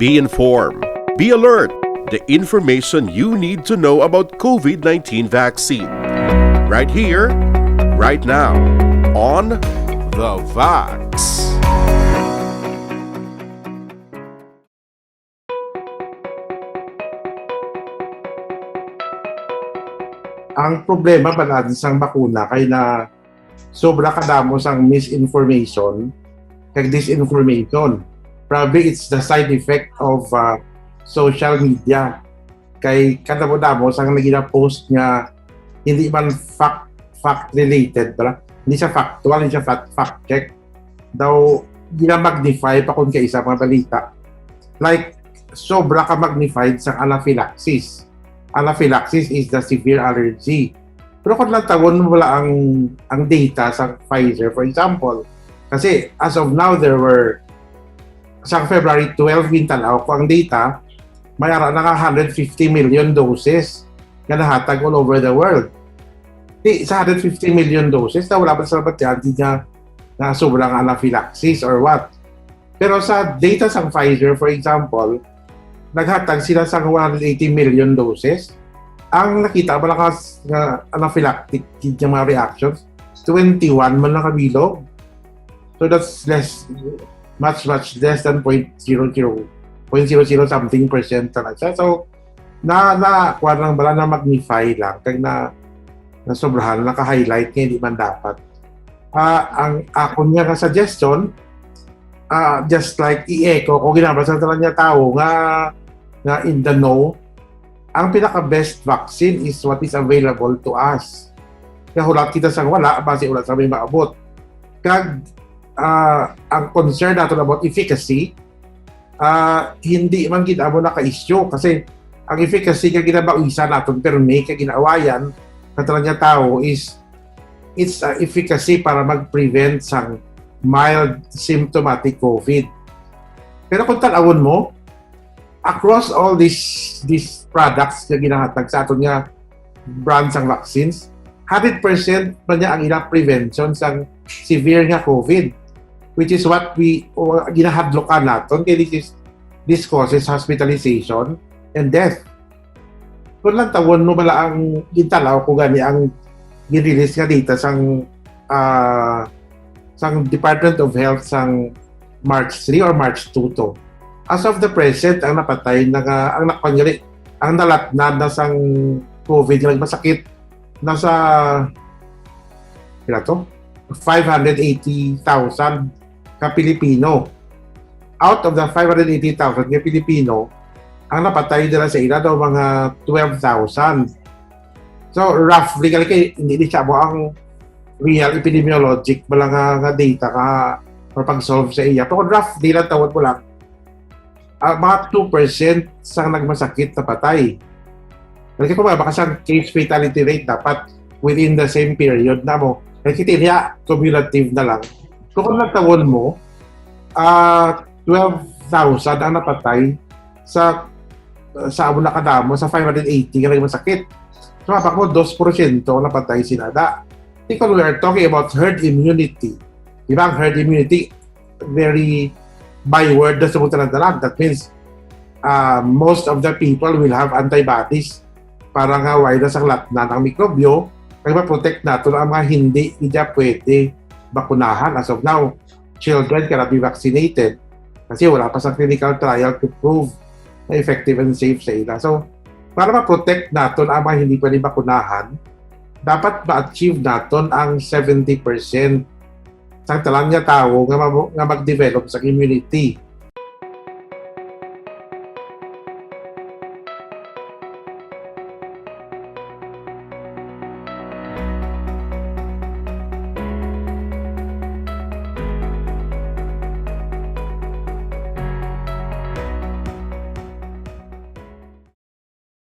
Be informed. Be alert. The information you need to know about COVID-19 vaccine. Right here, right now, on The Vax. Ang problema pa natin sa bakuna kay na sobra kadamo sang misinformation kag disinformation. Probably it's the side effect of social media. Kay kadamo-damo sang nagina-post nga hindi man fact related, pala. Hindi siya factual, hindi siya fact check. Daw gina-magnify pa kung kaisa mga balita. Like sobra ka magnified sa anaphylaxis. Anaphylaxis is the severe allergy. Pero kung lang tawon wala ang data sa Pfizer, for example. Kasi as of now, there were sa February 12, wintanaw ko ang data, may ara na 150 million doses na nahatag all over the world. Sa 150 million doses, na wala pa sa labat yan, hindi na sobrang anaphylaxis or what. Pero sa data sa Pfizer, for example, naghatag sila sa 180 million doses. Ang nakita ba na anaphylactic yung mga reactions, 21 man lang kabilog. So that's much less than 0.00 something percent talaga. So kuha lang bala na magnify lang kag na sobrahan, naka-highlight nga hindi man dapat. Ang ako niya ka suggestion, just like i-echo ko ginabasa talaga niya tao nga in the know, ang pinaka-best vaccine is what is available to us. Kaya hulat kita sa wala, base ulat sa may maabot. Kag ang concern natin about efficacy, hindi man kita mo naka-issue kasi ang efficacy kag ginabawisan natin pero may kag ginaawayan na talaga tao is it's efficacy para mag-prevent sang mild symptomatic COVID. Pero kung talawon mo, across all these products na ginahatag sa aton nga brands ang vaccines, 100% pa niya ang ilang prevention sa severe nga COVID, which is what we ginahadlokan naton kaya this causes hospitalization and death. Kung lang tawon mo bala ang gintalaw ko gani ang gin-release nga data sang Department of Health sang March 3 or March 2 to. As of the present, ang napatay, ang napangyari, ang nalatnad na sang COVID, yung masakit, nasa 580,000 ka Pilipino. Out of the 580,000 ka Pilipino, ang napatay nila sa ila daw mga 12,000. So, roughly, hindi siya mo ang real epidemiologic, wala nga data ka or pag-solve sa iya. Pero roughly lang tawad mo lang, mga 2% sa nagmasakit na patay. Kasi kung baka sa case fatality rate dapat within the same period na mo. Kasi niya, cumulative na lang. So kung nagtawon mo, 12,000 ang napatay sa abo na kadamo, sa 580 ka nagmasakit. So mapak mo, 2% napatay sinada. Because we are talking about herd immunity. Diba ang herd immunity, very byword na sumutan ng dalag. That means most of the people will have antibodies para nga virus ang latnan ng mikrobyo kaya ma-protect natin ang mga hindi pwede bakunahan. As of now, children cannot be vaccinated kasi wala pa sa clinical trial to prove na effective and safe sa ila. So, para ma-protect natin ang mga hindi pwede bakunahan, dapat ma-achieve natin ang 70% sa talang niya tao nga mag-develop sa immunity.